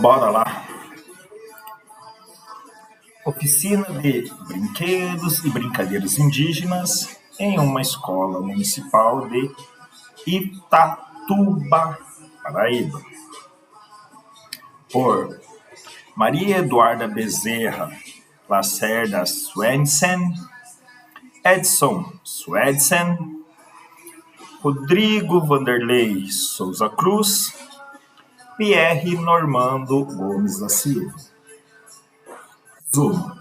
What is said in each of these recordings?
Bora lá! Oficina de brinquedos e brincadeiras indígenas em uma escola municipal de Itatuba, Paraíba. Por Maria Eduarda Bezerra Lacerda Swedsen, Edson Swedsen, Rodrigo Vanderlei Souza Cruz, Pierre Normando Gomes da Silva. Resumo.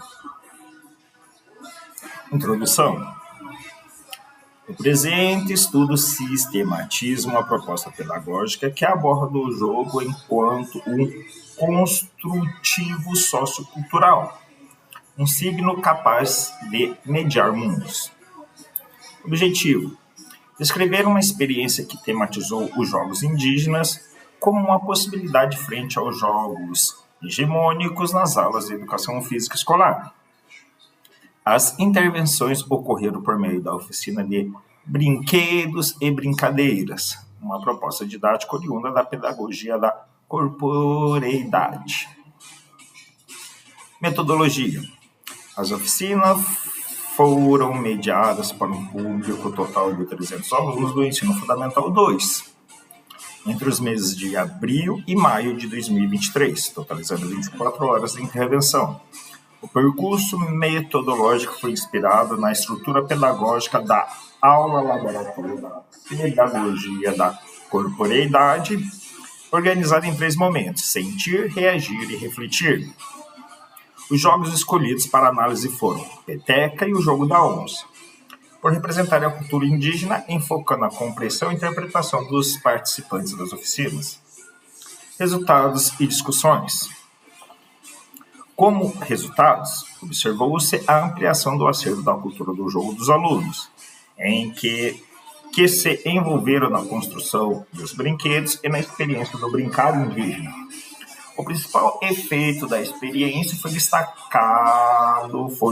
Introdução. O presente estudo sistematiza uma proposta pedagógica que aborda o jogo enquanto um construtivo sociocultural, um signo capaz de mediar mundos. Objetivo: descrever uma experiência que tematizou os jogos indígenas como uma possibilidade frente aos jogos hegemônicos nas aulas de educação física escolar. As intervenções ocorreram por meio da oficina de brinquedos e brincadeiras, uma proposta didática oriunda da pedagogia da corporeidade. Metodologia. As oficinas foram mediadas para um público total de 300 alunos do Ensino Fundamental 2, entre os meses de abril e maio de 2023, totalizando 24 horas de intervenção. O percurso metodológico foi inspirado na estrutura pedagógica da aula-laboratório da pedagogia da corporeidade, organizada em 3 momentos: sentir, reagir e refletir. Os jogos escolhidos para análise foram peteca e o jogo da onça, por representarem a cultura indígena, enfocando a compreensão e interpretação dos participantes das oficinas. Resultados e discussões. Como resultados, observou-se a ampliação do acervo da cultura do jogo dos alunos, em que se envolveram na construção dos brinquedos e na experiência do brincar indígena. O principal efeito da experiência foi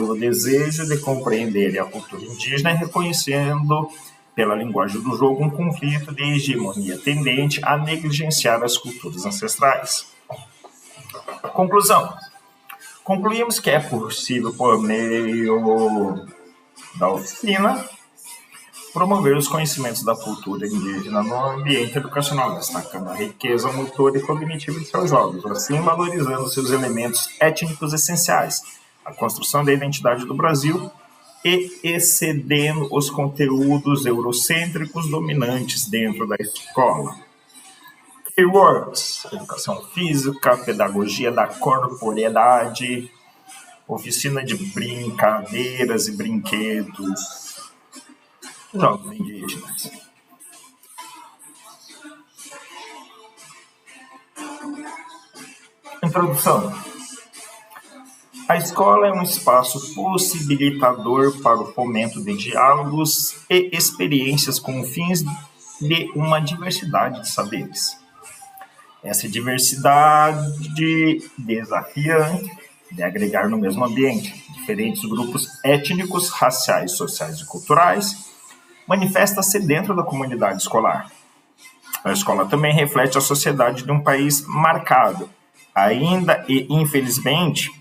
o desejo de compreender a cultura indígena, reconhecendo pela linguagem do jogo um conflito de hegemonia tendente a negligenciar as culturas ancestrais. Conclusão. Concluímos que é possível, por meio da oficina, promover os conhecimentos da cultura indígena no ambiente educacional, destacando a riqueza motora e cognitiva de seus jogos, assim valorizando seus elementos étnicos essenciais, a construção da identidade do Brasil e excedendo os conteúdos eurocêntricos dominantes dentro da escola. Keywords: educação física, pedagogia da corporeidade, oficina de brincadeiras e brinquedos, jogos indígenas. Introdução. A escola é um espaço possibilitador para o fomento de diálogos e experiências com fins de uma diversidade de saberes. Essa diversidade desafiante de agregar no mesmo ambiente diferentes grupos étnicos, raciais, sociais e culturais manifesta-se dentro da comunidade escolar. A escola também reflete a sociedade de um país marcado, ainda e infelizmente,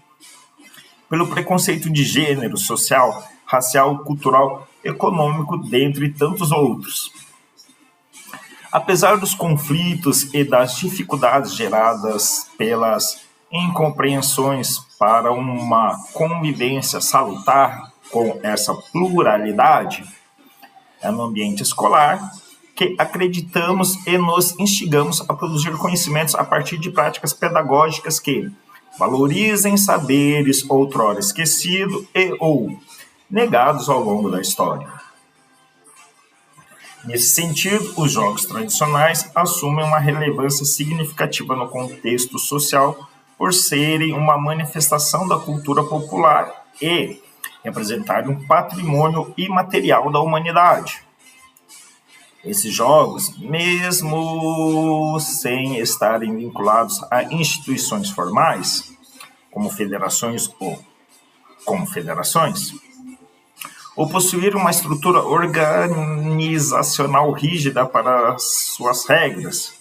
pelo preconceito de gênero, social, racial, cultural, econômico, dentre tantos outros. Apesar dos conflitos e das dificuldades geradas pelas incompreensões para uma convivência salutar com essa pluralidade, é no ambiente escolar que acreditamos e nos instigamos a produzir conhecimentos a partir de práticas pedagógicas que valorizem saberes outrora esquecidos e ou negados ao longo da história. Nesse sentido, os jogos tradicionais assumem uma relevância significativa no contexto social por serem uma manifestação da cultura popular e representarem um patrimônio imaterial da humanidade. Esses jogos, mesmo sem estarem vinculados a instituições formais, como federações ou confederações, ou possuir uma estrutura organizacional rígida para suas regras,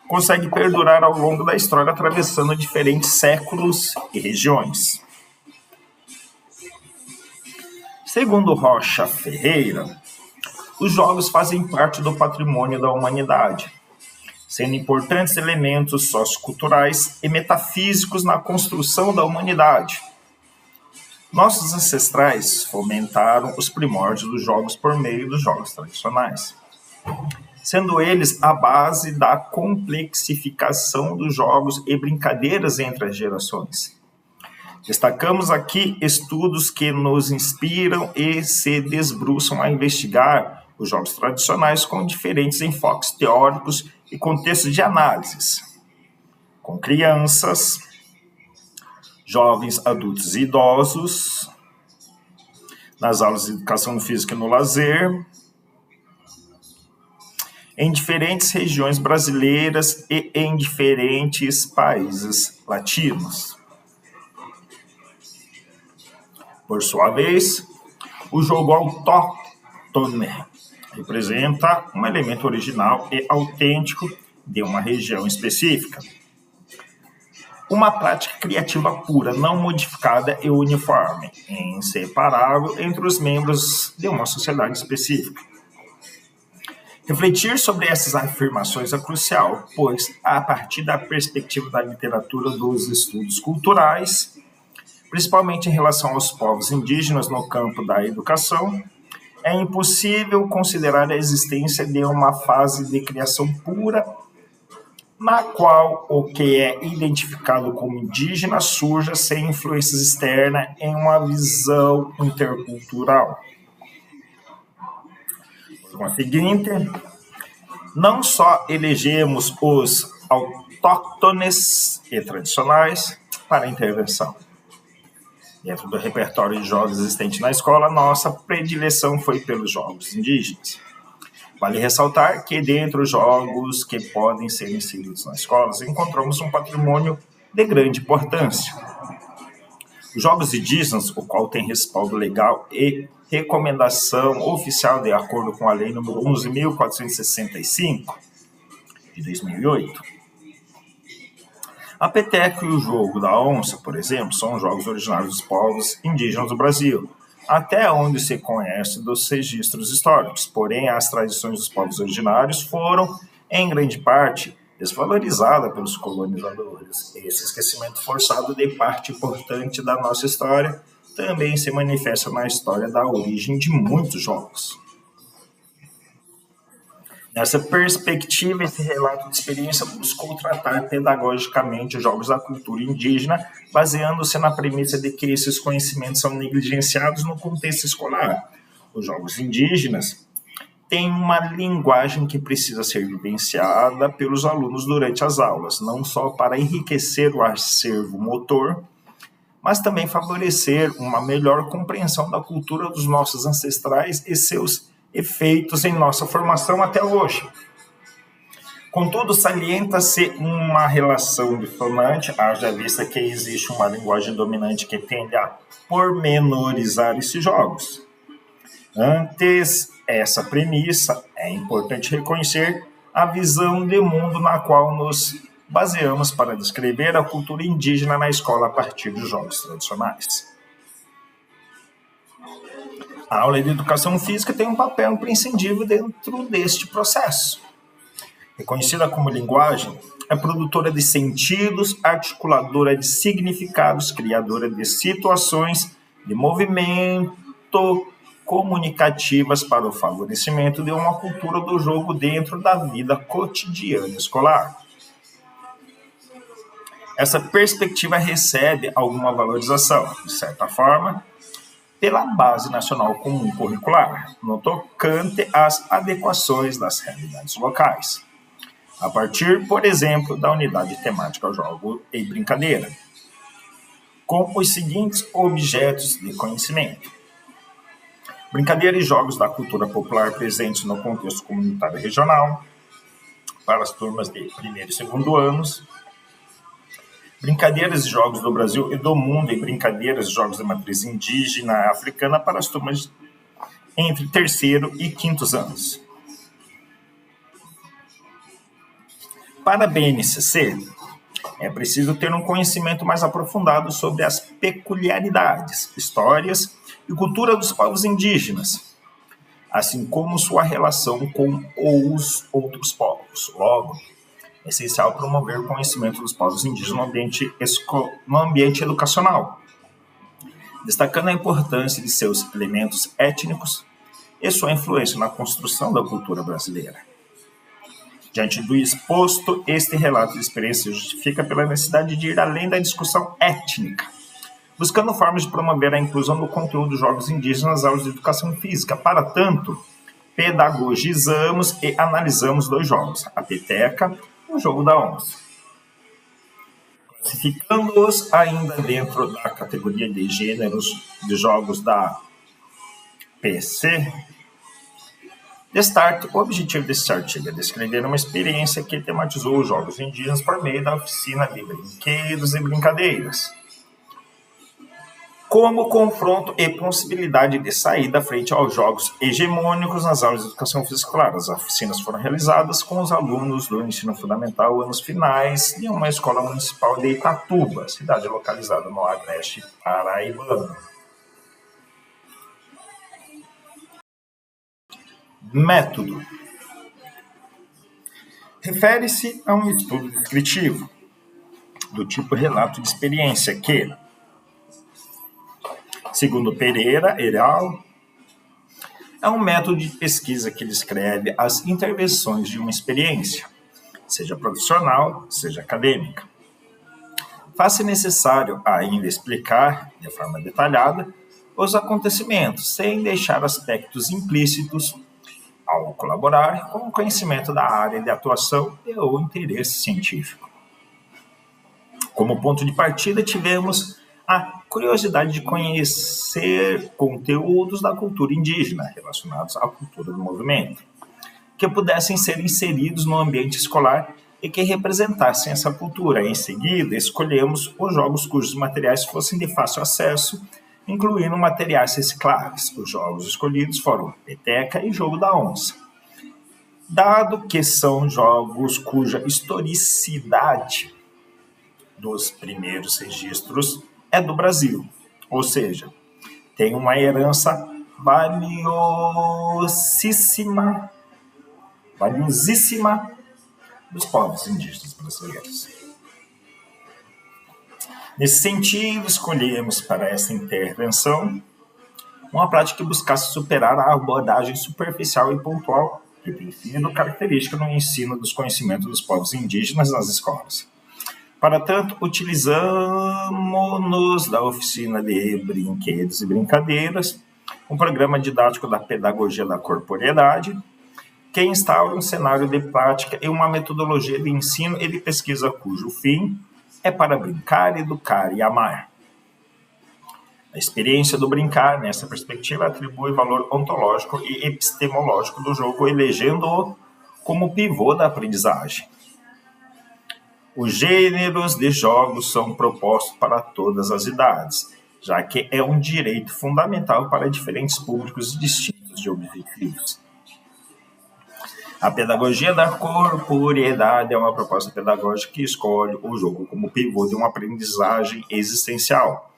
consegue perdurar ao longo da história, atravessando diferentes séculos e regiões. Segundo Rocha Ferreira, os jogos fazem parte do patrimônio da humanidade, sendo importantes elementos socioculturais e metafísicos na construção da humanidade. Nossos ancestrais fomentaram os primórdios dos jogos por meio dos jogos tradicionais, sendo eles a base da complexificação dos jogos e brincadeiras entre as gerações. Destacamos aqui estudos que nos inspiram e se debruçam a investigar os jogos tradicionais com diferentes enfoques teóricos e contextos de análises, com crianças, jovens, adultos e idosos, nas aulas de educação física e no lazer, em diferentes regiões brasileiras e em diferentes países latinos. Por sua vez, o jogo autóctone representa um elemento original e autêntico de uma região específica. Uma prática criativa pura, não modificada e uniforme, inseparável entre os membros de uma sociedade específica. Refletir sobre essas afirmações é crucial, pois, a partir da perspectiva da literatura dos estudos culturais, principalmente em relação aos povos indígenas no campo da educação, é impossível considerar a existência de uma fase de criação pura, na qual o que é identificado como indígena surja sem influências externas em uma visão intercultural. Por conseguinte, não só elegemos os autóctones e tradicionais para a intervenção. Dentro do repertório de jogos existente na escola, nossa predileção foi pelos jogos indígenas. Vale ressaltar que, dentre os jogos que podem ser inseridos nas escolas, encontramos um patrimônio de grande importância. Os jogos indígenas, o qual tem respaldo legal e recomendação oficial de acordo com a Lei nº 11.465, de 2008. A peteca e o jogo da onça, por exemplo, são jogos originários dos povos indígenas do Brasil, até onde se conhece dos registros históricos. Porém, as tradições dos povos originários foram, em grande parte, desvalorizadas pelos colonizadores. Esse esquecimento forçado de parte importante da nossa história também se manifesta na história da origem de muitos jogos. Nessa perspectiva, esse relato de experiência buscou tratar pedagogicamente os jogos da cultura indígena, baseando-se na premissa de que esses conhecimentos são negligenciados no contexto escolar. Os jogos indígenas têm uma linguagem que precisa ser vivenciada pelos alunos durante as aulas, não só para enriquecer o acervo motor, mas também favorecer uma melhor compreensão da cultura dos nossos ancestrais e seus efeitos em nossa formação até hoje. Contudo, salienta-se uma relação dissonante, haja vista que existe uma linguagem dominante que tende a pormenorizar esses jogos. Antes essa premissa, é importante reconhecer a visão de mundo na qual nos baseamos para descrever a cultura indígena na escola a partir dos jogos tradicionais. A aula de educação física tem um papel imprescindível dentro deste processo. Reconhecida como linguagem, é produtora de sentidos, articuladora de significados, criadora de situações de movimento comunicativas para o favorecimento de uma cultura do jogo dentro da vida cotidiana escolar. Essa perspectiva recebe alguma valorização, de certa forma, pela Base Nacional Comum Curricular, no tocante às adequações das realidades locais, a partir, por exemplo, da unidade temática Jogo e Brincadeira, com os seguintes objetos de conhecimento: brincadeira e jogos da cultura popular presentes no contexto comunitário regional, para as turmas de primeiro e segundo anos, brincadeiras e jogos do Brasil e do mundo e brincadeiras e jogos de matriz indígena africana para as turmas entre terceiro e quintos anos. Para a BNCC, é preciso ter um conhecimento mais aprofundado sobre as peculiaridades, histórias e cultura dos povos indígenas, assim como sua relação com os outros povos. Logo, é essencial promover o conhecimento dos povos indígenas no ambiente educacional, destacando a importância de seus elementos étnicos e sua influência na construção da cultura brasileira. Diante do exposto, este relato de experiência justifica pela necessidade de ir além da discussão étnica, buscando formas de promover a inclusão do conteúdo dos jogos indígenas nas aulas de educação física. Para tanto, pedagogizamos e analisamos 2 jogos, a peteca e o jogo da onça. Classificando-os ainda dentro da categoria de gêneros de jogos da PC, o objetivo deste artigo é descrever uma experiência que tematizou os jogos indígenas por meio da oficina de brinquedos e brincadeiras, como confronto e possibilidade de saída frente aos jogos hegemônicos nas aulas de educação física escolar. As oficinas foram realizadas com os alunos do ensino fundamental anos finais de uma escola municipal de Itatuba, cidade localizada no agreste paraibano. Método. Refere-se a um estudo descritivo do tipo relato de experiência que, segundo Pereira et al., é um método de pesquisa que descreve as intervenções de uma experiência, seja profissional, seja acadêmica. Faz-se necessário ainda explicar, de forma detalhada, os acontecimentos, sem deixar aspectos implícitos ao colaborar com o conhecimento da área de atuação e o interesse científico. Como ponto de partida, tivemos a curiosidade de conhecer conteúdos da cultura indígena relacionados à cultura do movimento, que pudessem ser inseridos no ambiente escolar e que representassem essa cultura. Em seguida, escolhemos os jogos cujos materiais fossem de fácil acesso, incluindo materiais recicláveis. Os jogos escolhidos foram peteca e jogo da onça. Dado que são jogos cuja historicidade dos primeiros registros é do Brasil, ou seja, tem uma herança valiosíssima dos povos indígenas brasileiros. Nesse sentido, escolhemos para essa intervenção uma prática que buscasse superar a abordagem superficial e pontual que tem sido característica no ensino dos conhecimentos dos povos indígenas nas escolas. Para tanto, utilizamos-nos da oficina de brinquedos e brincadeiras, um programa didático da pedagogia da corporeidade, que instaura um cenário de prática e uma metodologia de ensino e de pesquisa cujo fim é para brincar, educar e amar. A experiência do brincar, nessa perspectiva, atribui valor ontológico e epistemológico do jogo, elegendo-o como pivô da aprendizagem. Os gêneros de jogos são propostos para todas as idades, já que é um direito fundamental para diferentes públicos distintos de objetivos. A pedagogia da corporeidade é uma proposta pedagógica que escolhe o jogo como pivô de uma aprendizagem existencial.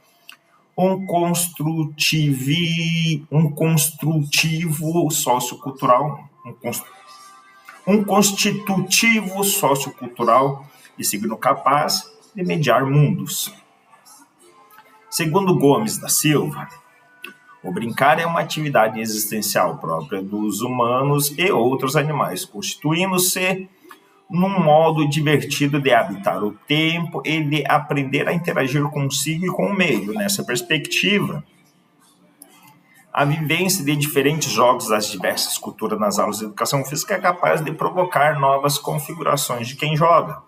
Um constitutivo sociocultural e signo capaz de mediar mundos. Segundo Gomes da Silva, o brincar é uma atividade existencial própria dos humanos e outros animais, constituindo-se num modo divertido de habitar o tempo e de aprender a interagir consigo e com o meio. Nessa perspectiva, a vivência de diferentes jogos das diversas culturas nas aulas de educação física é capaz de provocar novas configurações de quem joga.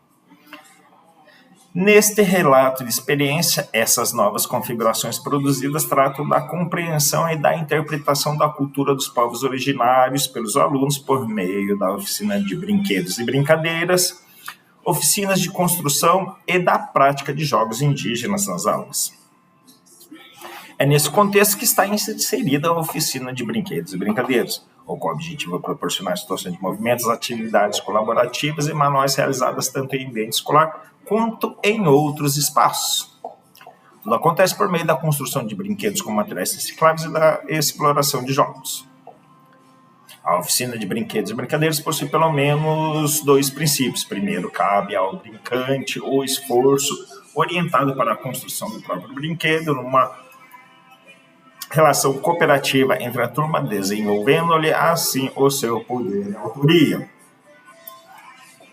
Neste relato de experiência, essas novas configurações produzidas tratam da compreensão e da interpretação da cultura dos povos originários pelos alunos por meio da oficina de brinquedos e brincadeiras, oficinas de construção e da prática de jogos indígenas nas aulas. É nesse contexto que está inserida a oficina de brinquedos e brincadeiras, ou com o objetivo de proporcionar situações de movimentos, atividades colaborativas e manuais realizadas tanto em ambiente escolar quanto em outros espaços. Tudo acontece por meio da construção de brinquedos com materiais recicláveis e da exploração de jogos. A oficina de brinquedos e brincadeiras possui pelo menos 2 princípios. Primeiro, cabe ao brincante o esforço orientado para a construção do próprio brinquedo, numa relação cooperativa entre a turma, desenvolvendo-lhe assim o seu poder de autoria.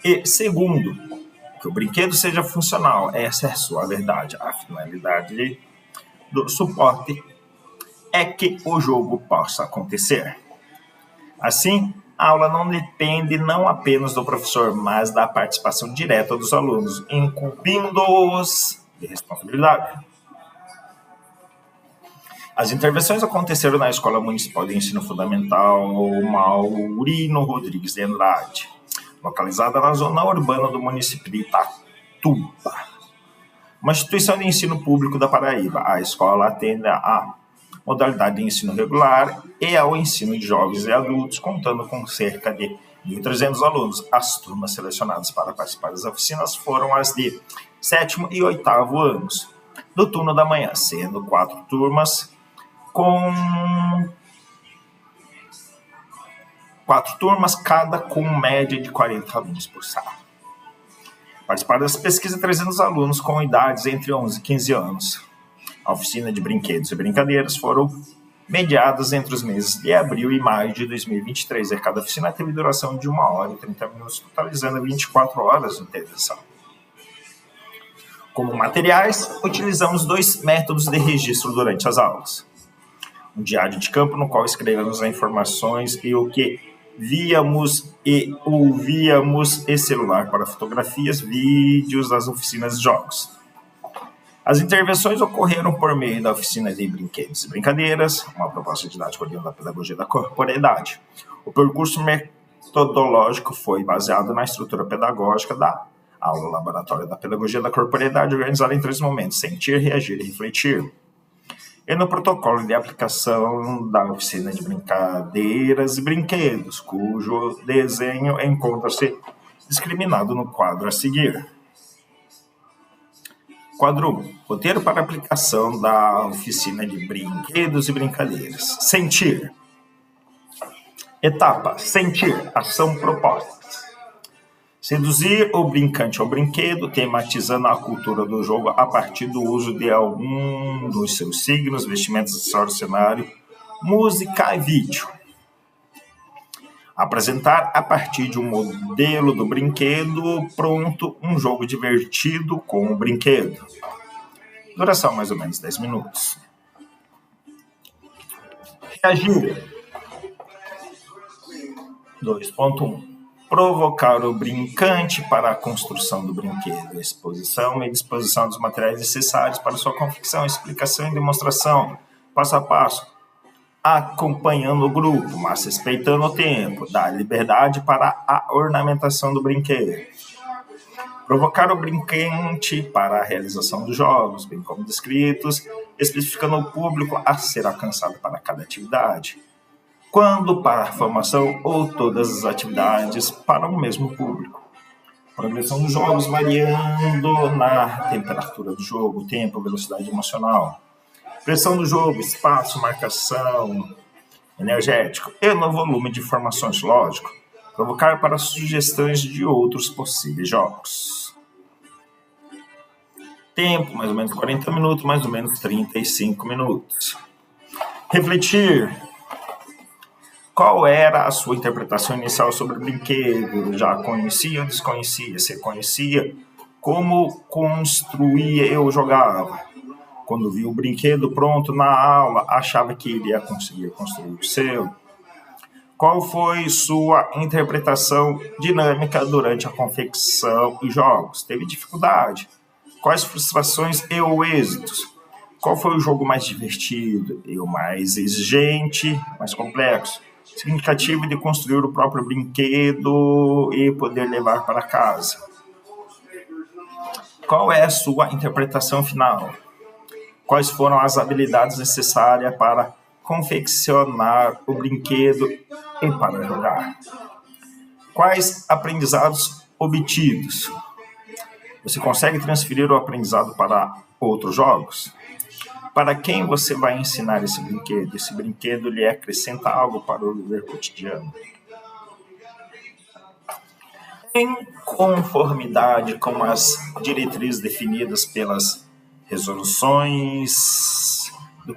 E segundo, que o brinquedo seja funcional. Essa é a sua verdade. A finalidade do suporte é que o jogo possa acontecer. Assim, a aula não depende não apenas do professor, mas da participação direta dos alunos, incumbindo-os de responsabilidade. As intervenções aconteceram na Escola Municipal de Ensino Fundamental Maurino Rodrigues de Andrade, localizada na zona urbana do município de Itatuba, uma instituição de ensino público da Paraíba. A escola atende à modalidade de ensino regular e ao ensino de jovens e adultos, contando com cerca de 1.300 alunos. As turmas selecionadas para participar das oficinas foram as de 7º e 8º anos, do turno da manhã, sendo 4 turmas, cada com média de 40 alunos por sala. Participaram das pesquisas 300 alunos com idades entre 11 e 15 anos. A oficina de brinquedos e brincadeiras foram mediadas entre os meses de abril e maio de 2023. E cada oficina teve duração de 1 hora e 30 minutos, totalizando 24 horas de intervenção. Como materiais, utilizamos 2 métodos de registro durante as aulas. Um diário de campo, no qual escrevemos as informações e o que víamos e ouvíamos, e celular para fotografias, vídeos das oficinas de jogos. As intervenções ocorreram por meio da oficina de brinquedos e brincadeiras, uma proposta didática oriunda da pedagogia da corporeidade. O percurso metodológico foi baseado na estrutura pedagógica da aula laboratório da pedagogia da corporeidade, organizada em 3 momentos: sentir, reagir e refletir. E no protocolo de aplicação da oficina de brincadeiras e brinquedos, cujo desenho encontra-se discriminado no quadro a seguir. Quadro 1. Roteiro para aplicação da oficina de brinquedos e brincadeiras. Sentir. Etapa. Sentir. Ação proposta. Seduzir o brincante ao brinquedo, tematizando a cultura do jogo a partir do uso de algum dos seus signos, vestimentos, acessórios, cenário, música e vídeo. Apresentar a partir de um modelo do brinquedo pronto um jogo divertido com o brinquedo. Duração mais ou menos 10 minutos. Reagir. 2.1. Provocar o brincante para a construção do brinquedo. Exposição e disposição dos materiais necessários para sua confecção, explicação e demonstração, passo a passo, acompanhando o grupo, mas respeitando o tempo, dar liberdade para a ornamentação do brinquedo. Provocar o brincante para a realização dos jogos, bem como descritos, especificando o público a ser alcançado para cada atividade. Quando para a formação ou todas as atividades para o mesmo público. Progressão dos jogos variando na temperatura do jogo, tempo, velocidade emocional. Pressão do jogo, espaço, marcação, energético e no volume de informações, lógico. Provocar para sugestões de outros possíveis jogos. Tempo, mais ou menos 40 minutos, mais ou menos 35 minutos. Refletir. Qual era a sua interpretação inicial sobre o brinquedo? Já conhecia ou desconhecia? Se conhecia, como construía eu jogava? Quando vi o brinquedo pronto na aula, achava que iria conseguir construir o seu? Qual foi sua interpretação dinâmica durante a confecção e jogos? Teve dificuldade? Quais frustrações e ou êxitos? Qual foi o jogo mais divertido e o mais exigente, mais complexo? Significativo de construir o próprio brinquedo e poder levar para casa. Qual é a sua interpretação final? Quais foram as habilidades necessárias para confeccionar o brinquedo e para jogar. Quais aprendizados obtidos? Você consegue transferir o aprendizado para outros jogos? Para quem você vai ensinar esse brinquedo? Esse brinquedo lhe acrescenta algo para o viver cotidiano? Em conformidade com as diretrizes definidas pelas resoluções do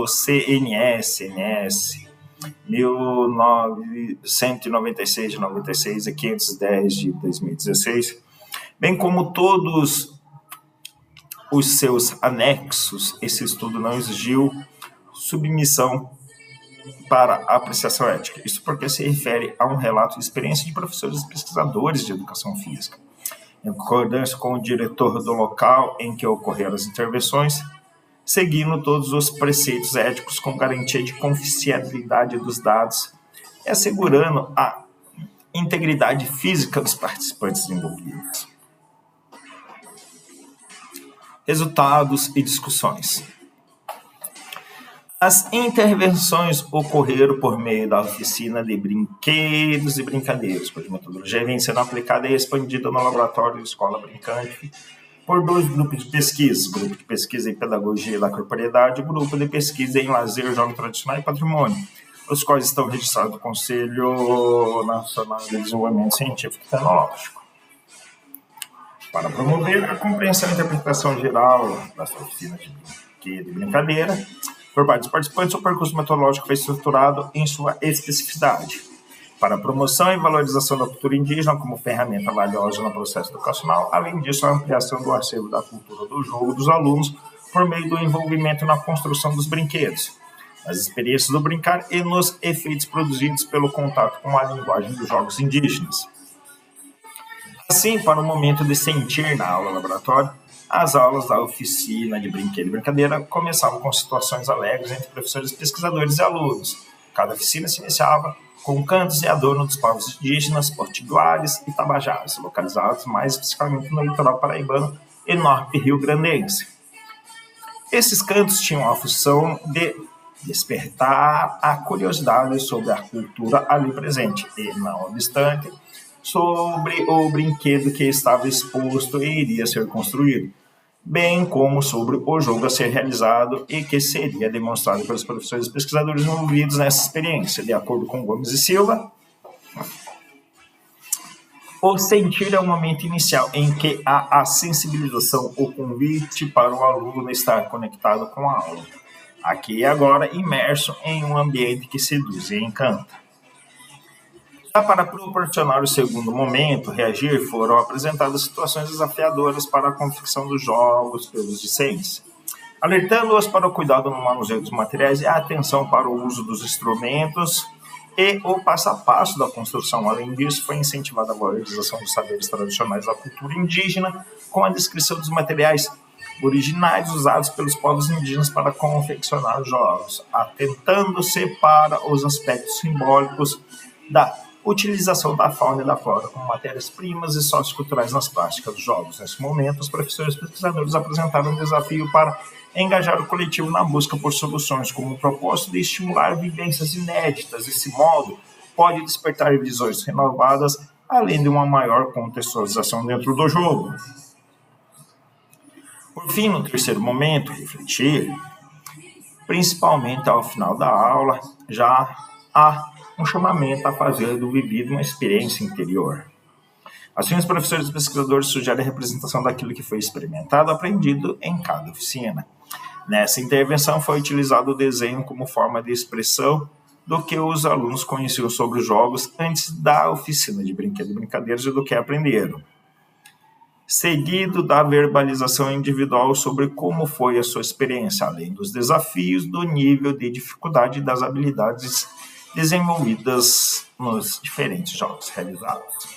CNS 1996 de 96 e 510 de 2016, bem como todos os seus anexos, esse estudo não exigiu submissão para apreciação ética. Isso porque se refere a um relato de experiência de professores e pesquisadores de educação física, em concordância com o diretor do local em que ocorreram as intervenções, seguindo todos os preceitos éticos com garantia de confidencialidade dos dados e assegurando a integridade física dos participantes envolvidos. Resultados e discussões. As intervenções ocorreram por meio da oficina de brinquedos e brincadeiras, cuja metodologia vem sendo aplicada e expandida no laboratório de escola brincante por 2 grupos de pesquisa: grupo de pesquisa em pedagogia da corporeidade e grupo de pesquisa em lazer, jogo tradicional e patrimônio, os quais estão registrados no Conselho Nacional de Desenvolvimento Científico e Tecnológico. Para promover a compreensão e interpretação geral das oficinas de brinquedo e brincadeira, por parte dos participantes, o percurso metodológico foi estruturado em sua especificidade. Para a promoção e valorização da cultura indígena como ferramenta valiosa no processo educacional, além disso, a ampliação do acervo da cultura do jogo dos alunos por meio do envolvimento na construção dos brinquedos, nas experiências do brincar e nos efeitos produzidos pelo contato com a linguagem dos jogos indígenas. Assim, para o momento de sentir na aula laboratório, as aulas da oficina de brinquedo e brincadeira começavam com situações alegres entre professores, pesquisadores e alunos. Cada oficina se iniciava com cantos e adorno dos povos indígenas, potiguares e tabajaras, localizados mais especificamente no litoral paraibano e norte rio-grandense. Esses cantos tinham a função de despertar a curiosidade sobre a cultura ali presente e, não obstante, sobre o brinquedo que estava exposto e iria ser construído, bem como sobre o jogo a ser realizado e que seria demonstrado pelos professores e pesquisadores envolvidos nessa experiência. De acordo com Gomes e Silva, o sentir é o momento inicial em que há a sensibilização, o convite para o aluno estar conectado com a aula, aqui e agora imerso em um ambiente que seduz e encanta. Para proporcionar o segundo momento, reagir, foram apresentadas situações desafiadoras para a confecção dos jogos pelos discentes, alertando-os para o cuidado no manuseio dos materiais e a atenção para o uso dos instrumentos e o passo a passo da construção. Além disso, foi incentivada a valorização dos saberes tradicionais da cultura indígena, com a descrição dos materiais originais usados pelos povos indígenas para confeccionar os jogos, atentando-se para os aspectos simbólicos da utilização da fauna e da flora como matérias-primas e socioculturais nas práticas dos jogos. Nesse momento, os professores e pesquisadores apresentaram um desafio para engajar o coletivo na busca por soluções, como o propósito de estimular vivências inéditas. Desse modo, pode despertar visões renovadas, além de uma maior contextualização dentro do jogo. Por fim, no terceiro momento, refletir, principalmente ao final da aula, já há um chamamento a fazer do vivido uma experiência interior. Assim, os professores e pesquisadores sugerem a representação daquilo que foi experimentado, aprendido em cada oficina. Nessa intervenção foi utilizado o desenho como forma de expressão do que os alunos conheciam sobre os jogos antes da oficina de brinquedo e brincadeiras e do que aprenderam, seguido da verbalização individual sobre como foi a sua experiência, além dos desafios, do nível de dificuldade e das habilidades desenvolvidas nos diferentes jogos realizados.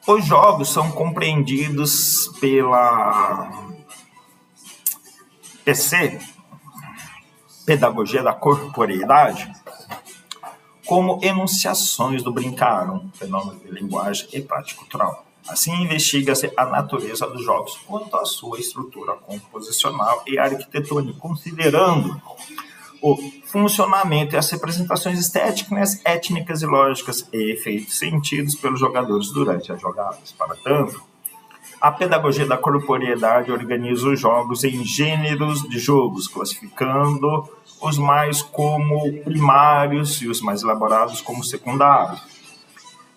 Os jogos são compreendidos pela PC, Pedagogia da Corporeidade, como enunciações do brincar, um fenômeno de linguagem e prática cultural. Assim, investiga-se a natureza dos jogos quanto à sua estrutura composicional e arquitetônica, considerando o funcionamento e as representações estéticas, étnicas e lógicas e efeitos sentidos pelos jogadores durante as jogadas. Para tanto, a pedagogia da corporeidade organiza os jogos em gêneros de jogos, classificando os mais como primários e os mais elaborados como secundários.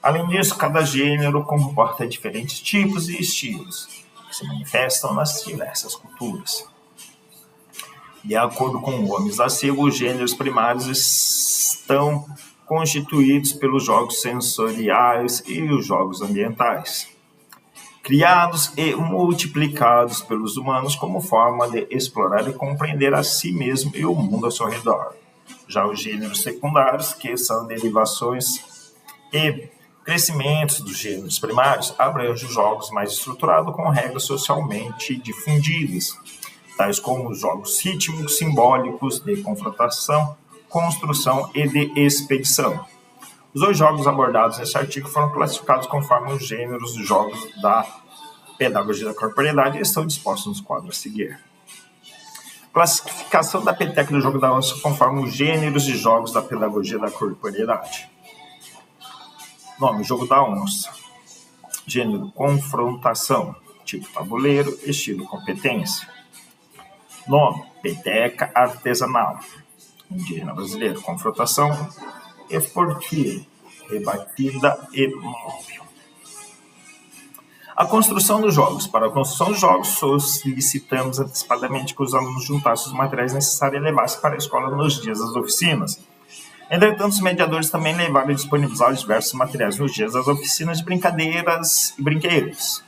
Além disso, cada gênero comporta diferentes tipos e estilos, que se manifestam nas diversas culturas. De acordo com o Gomes da Silva, os gêneros primários estão constituídos pelos jogos sensoriais e os jogos ambientais, criados e multiplicados pelos humanos como forma de explorar e compreender a si mesmo e o mundo ao seu redor. Já os gêneros secundários, que são derivações e crescimentos dos gêneros primários, abrangem jogos mais estruturados com regras socialmente difundidas, tais como os jogos rítmicos, simbólicos, de confrontação, construção e de expedição. Os dois jogos abordados nesse artigo foram classificados conforme os gêneros dos jogos da pedagogia da corporeidade e estão dispostos nos quadros a seguir. Classificação da peteca do jogo da onça conforme os gêneros de jogos da pedagogia da corporeidade. Nome: jogo da onça. Gênero: confrontação. Tipo: tabuleiro. Estilo: competência. Nome: peteca artesanal. Indígena brasileiro: confrontação esportiva, rebatida e móvel. A construção dos jogos. Para a construção dos jogos, solicitamos antecipadamente que os alunos juntassem os materiais necessários e levassem para a escola nos dias das oficinas. Entretanto, os mediadores também levaram e disponibilizaram diversos materiais nos dias das oficinas de brincadeiras e brinquedos.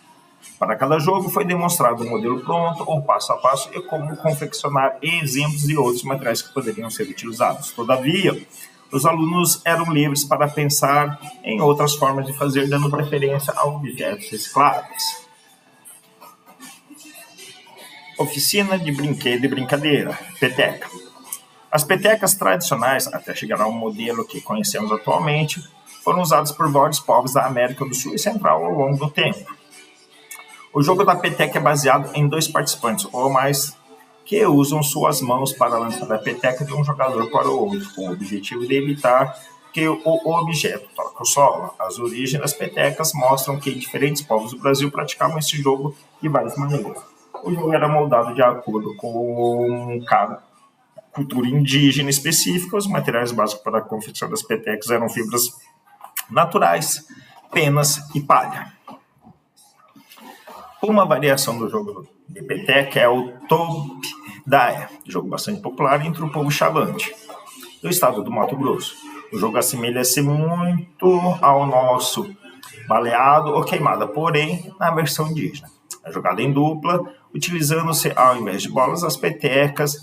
Para cada jogo foi demonstrado um modelo pronto ou passo a passo e como confeccionar exemplos de outros materiais que poderiam ser utilizados. Todavia, os alunos eram livres para pensar em outras formas de fazer, dando preferência a objetos recicláveis. Oficina de brinquedo e brincadeira, peteca. As petecas tradicionais, até chegar ao modelo que conhecemos atualmente, foram usadas por vários povos da América do Sul e Central ao longo do tempo. O jogo da peteca é baseado em dois participantes ou mais que usam suas mãos para lançar a peteca de um jogador para o outro, com o objetivo de evitar que o objeto toque o solo. As origens das petecas mostram que diferentes povos do Brasil praticavam esse jogo de várias maneiras. O jogo era moldado de acordo com cada cultura indígena específica. Os materiais básicos para a confecção das petecas eram fibras naturais, penas e palha. Uma variação do jogo de peteca é o tope-daia, jogo bastante popular entre o povo xavante do estado do Mato Grosso. O jogo assemelha-se muito ao nosso baleado ou queimada, porém na versão indígena. É jogada em dupla, utilizando-se ao invés de bolas as petecas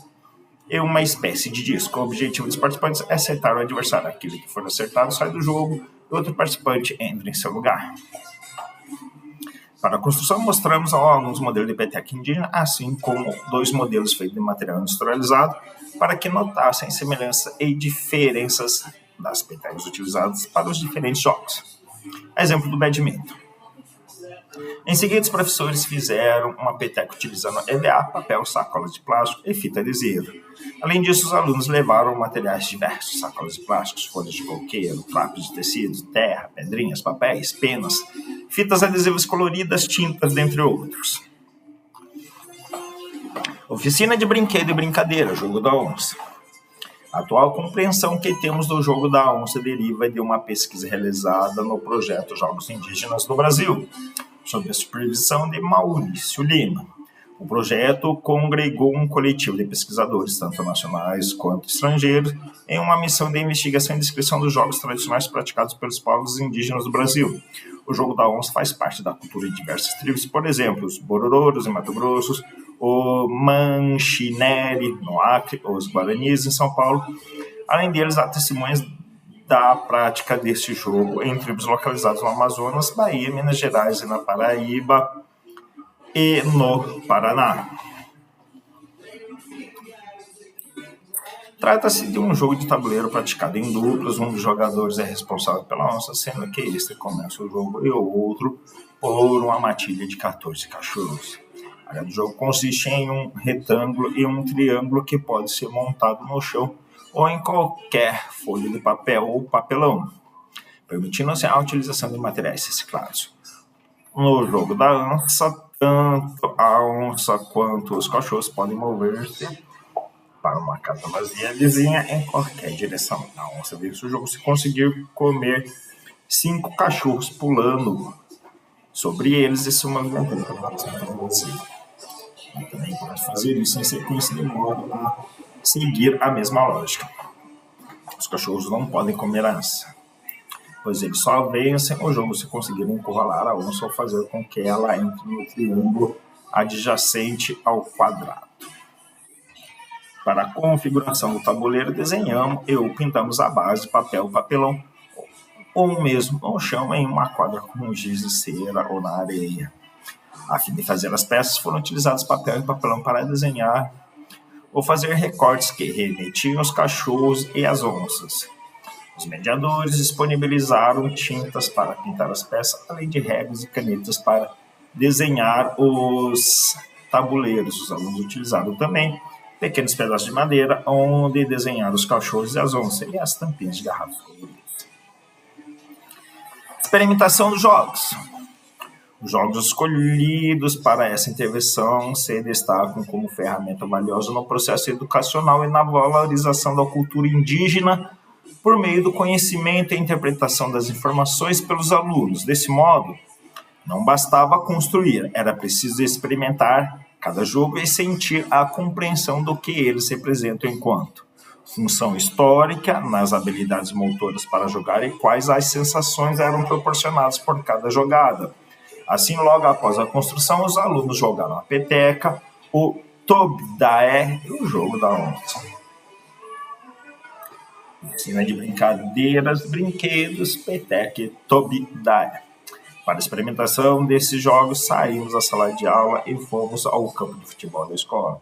e uma espécie de disco. O objetivo dos participantes é acertar o adversário. Aquele que for acertado sai do jogo e outro participante entra em seu lugar. Para a construção, mostramos alguns modelos de peteca indígena, assim como dois modelos feitos de material industrializado, para que notassem semelhanças e diferenças das petecas utilizadas para os diferentes jogos. Exemplo do badminton. Em seguida, os professores fizeram uma peteca utilizando EVA, papel, sacolas de plástico e fita adesiva. Além disso, os alunos levaram materiais diversos: sacolas de plástico, folhas de coqueiro, trapos de tecido, terra, pedrinhas, papéis, penas, fitas adesivas coloridas, tintas, dentre outros. Oficina de brinquedo e brincadeira, jogo da onça. A atual compreensão que temos do jogo da onça deriva de uma pesquisa realizada no projeto Jogos Indígenas no Brasil, sob a supervisão de Maurício Lima. O projeto congregou um coletivo de pesquisadores, tanto nacionais quanto estrangeiros, em uma missão de investigação e descrição dos jogos tradicionais praticados pelos povos indígenas do Brasil. O jogo da onça faz parte da cultura de diversas tribos, por exemplo, os Bororos em Mato Grosso, o Manchineri no Acre, os Guaranis em São Paulo. Além deles, há testemunhas da prática deste jogo em tribos localizadas no Amazonas, Bahia, Minas Gerais e na Paraíba e no Paraná. Trata-se de um jogo de tabuleiro praticado em duplas. Um dos jogadores é responsável pela onça, sendo que este começa o jogo e o outro por uma matilha de 14 cachorros. A área do jogo consiste em um retângulo e um triângulo que pode ser montado no chão ou em qualquer folha de papel ou papelão, permitindo-se a utilização de materiais reciclados. No jogo da onça, tanto a onça quanto os cachorros podem mover-se para uma casa vazia vizinha em qualquer direção. Na onça vence o jogo se conseguir comer 5 cachorros pulando sobre eles e se movimentando para a casa vazia. E também pode fazer isso em sequência de modo a seguir a mesma lógica. Os cachorros não podem comer a onça, pois eles só vencem o jogo se conseguirem encurralar a onça ou fazer com que ela entre no triângulo adjacente ao quadrado. Para a configuração do tabuleiro, desenhamos ou pintamos a base, papel, papelão, ou mesmo no chão em uma quadra com giz de cera ou na areia. A fim de fazer as peças, foram utilizados papel e papelão para desenhar ou fazer recortes que remetiam os cachorros e as onças. Os mediadores disponibilizaram tintas para pintar as peças, além de réguas e canetas para desenhar os tabuleiros. Os alunos utilizaram também pequenos pedaços de madeira onde desenhar os cachorros e as onças e as tampinhas de garrafas coloridas. Experimentação dos jogos. Os jogos escolhidos para essa intervenção se destacam como ferramenta valiosa no processo educacional e na valorização da cultura indígena por meio do conhecimento e interpretação das informações pelos alunos. Desse modo, não bastava construir, era preciso experimentar cada jogo e sentir a compreensão do que eles representam enquanto função histórica nas habilidades motoras para jogar e quais as sensações eram proporcionadas por cada jogada. Assim, logo após a construção, os alunos jogaram a peteca, o tobidaé e o jogo da onça. Oficina de brincadeiras, brinquedos, peteca e tobidaé. Para a experimentação desses jogos, saímos da sala de aula e fomos ao campo de futebol da escola.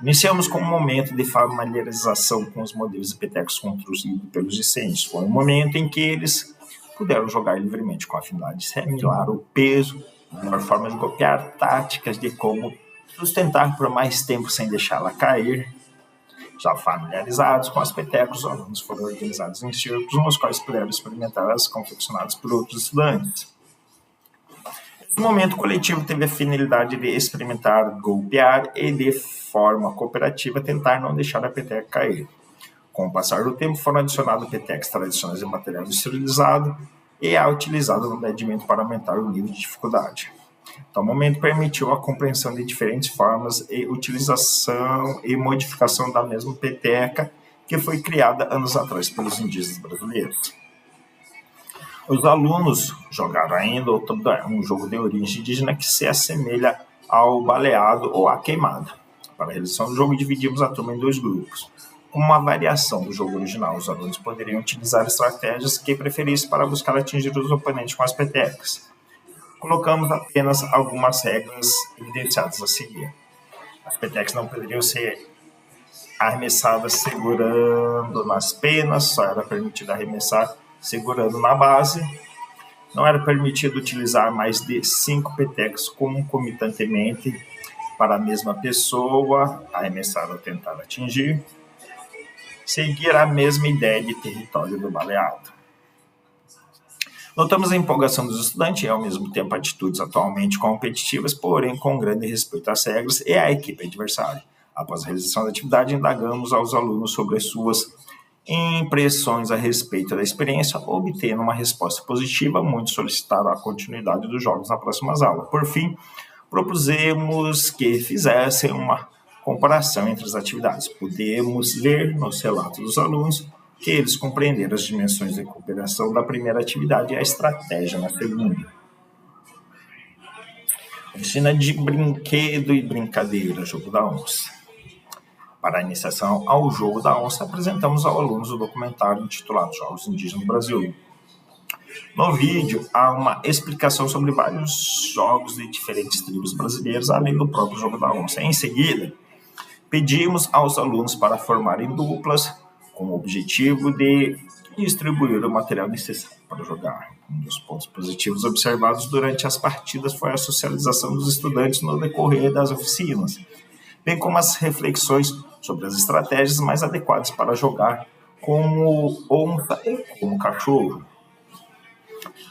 Iniciamos com um momento de familiarização com os modelos de petecos construídos pelos discentes. Foi um momento em que eles puderam jogar livremente com afinidade, assimilar o peso, a melhor forma de golpear, táticas de como sustentar por mais tempo sem deixá-la cair. Já familiarizados com as petecos, os alunos foram organizados em círculos nos quais puderam experimentar as confeccionadas por outros estudantes. O momento coletivo teve a finalidade de experimentar, golpear e, de forma cooperativa, tentar não deixar a peteca cair. Com o passar do tempo, foram adicionados petecas tradicionais de material esterilizado e a utilizada no medimento para aumentar o nível de dificuldade. Tal momento permitiu a compreensão de diferentes formas e utilização e modificação da mesma peteca que foi criada anos atrás pelos indígenas brasileiros. Os alunos jogaram ainda um jogo de origem indígena que se assemelha ao baleado ou à queimada. Para a realização do jogo, dividimos a turma em 2 grupos. Como uma variação do jogo original, os alunos poderiam utilizar estratégias que preferissem para buscar atingir os oponentes com as petecas. Colocamos apenas algumas regras evidenciadas a seguir. As petecas não poderiam ser arremessadas segurando nas penas, só era permitido arremessar segurando na base. Não era permitido utilizar mais de 5 petecas concomitantemente para a mesma pessoa, arremessar ou tentar atingir. Seguir a mesma ideia de território do baleado. Notamos a empolgação dos estudantes e, ao mesmo tempo, atitudes atualmente competitivas, porém com grande respeito às regras e à equipe adversária. Após a realização da atividade, indagamos aos alunos sobre as suas impressões a respeito da experiência, obtendo uma resposta positiva. Muitos solicitaram a continuidade dos jogos nas próximas aulas. Por fim, propusemos que fizessem uma comparação entre as atividades. Podemos ver nos relatos dos alunos que eles compreenderam as dimensões de cooperação da primeira atividade e a estratégia na segunda. Oficina de brinquedo e brincadeira, jogo da onça. Para a iniciação ao jogo da onça, apresentamos aos alunos o documentário intitulado Jogos Indígenas no Brasil. No vídeo, há uma explicação sobre vários jogos de diferentes tribos brasileiras, além do próprio jogo da onça. Em seguida, pedimos aos alunos para formarem duplas com o objetivo de e distribuir o material necessário para jogar. Um dos pontos positivos observados durante as partidas foi a socialização dos estudantes no decorrer das oficinas, bem como as reflexões sobre as estratégias mais adequadas para jogar como onça e como cachorro.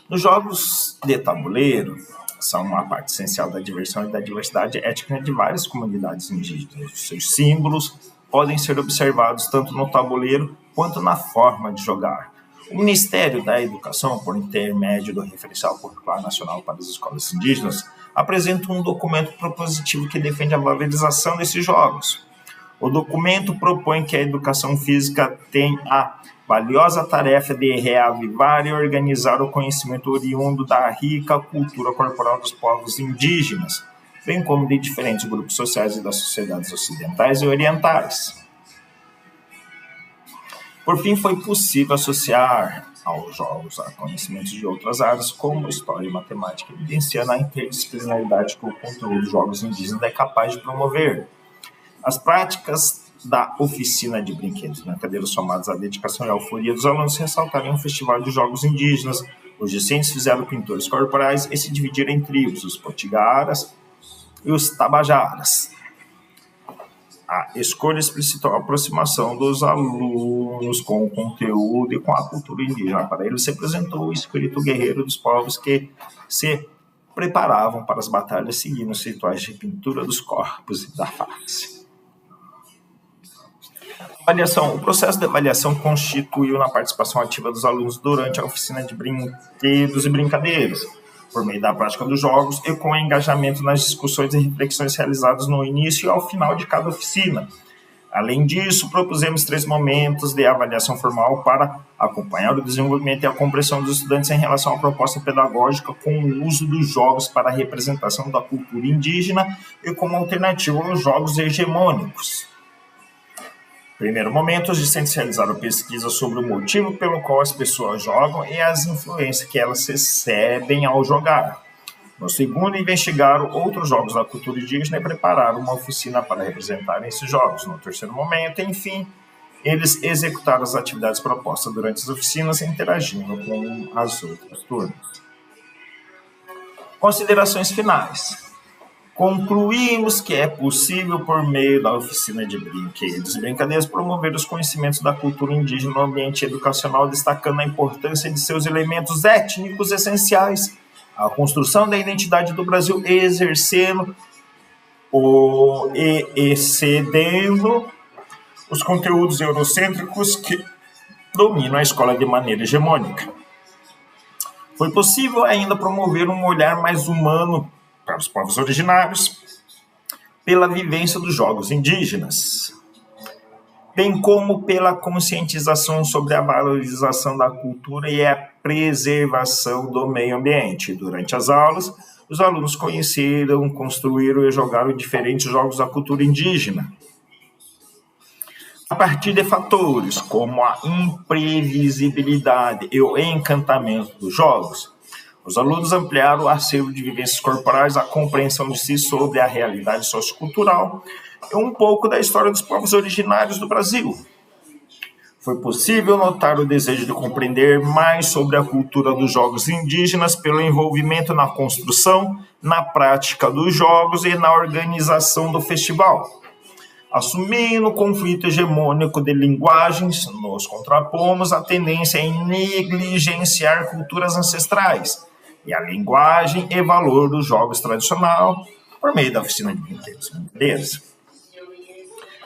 Nos jogos de tabuleiro, são uma parte essencial da diversão e da diversidade étnica de várias comunidades indígenas. Os seus símbolos podem ser observados tanto no tabuleiro quanto na forma de jogar. O Ministério da Educação, por intermédio do Referencial Curricular Nacional para as Escolas Indígenas, apresenta um documento propositivo que defende a valorização desses jogos. O documento propõe que a educação física tenha a valiosa tarefa de reavivar e organizar o conhecimento oriundo da rica cultura corporal dos povos indígenas, bem como de diferentes grupos sociais e das sociedades ocidentais e orientais. Por fim, foi possível associar aos jogos a conhecimentos de outras áreas, como história e matemática, evidenciando a interdisciplinaridade que o conteúdo dos jogos indígenas é capaz de promover. As práticas da oficina de brinquedos e brincadeiras somadas à dedicação e à euforia dos alunos ressaltaram um festival de jogos indígenas. Os discentes fizeram pintores corporais e se dividiram em tribos, os potigaras e os tabajaras. A escolha explicitou a aproximação dos alunos com o conteúdo e com a cultura indígena. Para eles, se apresentou o espírito guerreiro dos povos que se preparavam para as batalhas seguindo os rituais de pintura dos corpos e da face. O processo de avaliação constituiu na participação ativa dos alunos durante a oficina de brinquedos e brincadeiras, por meio da prática dos jogos e com engajamento nas discussões e reflexões realizadas no início e ao final de cada oficina. Além disso, propusemos 3 momentos de avaliação formal para acompanhar o desenvolvimento e a compreensão dos estudantes em relação à proposta pedagógica com o uso dos jogos para a representação da cultura indígena e como alternativa aos jogos hegemônicos. Primeiro momento, os discentes realizaram pesquisa sobre o motivo pelo qual as pessoas jogam e as influências que elas recebem ao jogar. No segundo, investigaram outros jogos da cultura indígena e prepararam uma oficina para representar esses jogos. No terceiro momento, enfim, eles executaram as atividades propostas durante as oficinas, interagindo com as outras turmas. Considerações finais. Concluímos que é possível, por meio da oficina de brinquedos e brincadeiras, promover os conhecimentos da cultura indígena no ambiente educacional, destacando a importância de seus elementos étnicos essenciais, a construção da identidade do Brasil, exercendo e excedendo os conteúdos eurocêntricos que dominam a escola de maneira hegemônica. Foi possível ainda promover um olhar mais humano para os povos originários, pela vivência dos jogos indígenas, bem como pela conscientização sobre a valorização da cultura e a preservação do meio ambiente. Durante as aulas, os alunos conheceram, construíram e jogaram diferentes jogos da cultura indígena, a partir de fatores como a imprevisibilidade e o encantamento dos jogos. Os alunos ampliaram o acervo de vivências corporais, a compreensão de si sobre a realidade sociocultural e um pouco da história dos povos originários do Brasil. Foi possível notar o desejo de compreender mais sobre a cultura dos jogos indígenas pelo envolvimento na construção, na prática dos jogos e na organização do festival. Assumindo o conflito hegemônico de linguagens, nos contrapomos a tendência em negligenciar culturas ancestrais e a linguagem e valor dos jogos tradicional por meio da oficina de brinquedos e brincadeiras.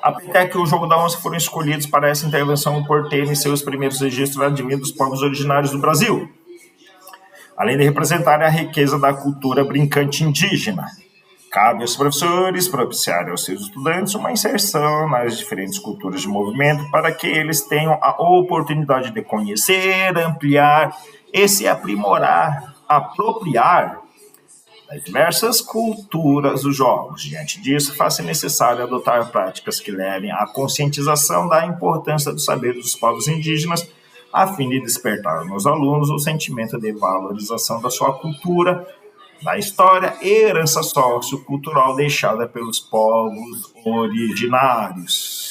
Até que o jogo da onça foram escolhidos para essa intervenção por terem seus primeiros registros advindos dos povos originários do Brasil, além de representarem a riqueza da cultura brincante indígena. Cabe aos professores propiciarem aos seus estudantes uma inserção nas diferentes culturas de movimento para que eles tenham a oportunidade de conhecer, ampliar e se apropriar das diversas culturas dos jogos. Diante disso, faz-se necessário adotar práticas que levem à conscientização da importância do saber dos povos indígenas, a fim de despertar nos alunos o sentimento de valorização da sua cultura, da história e herança sociocultural deixada pelos povos originários.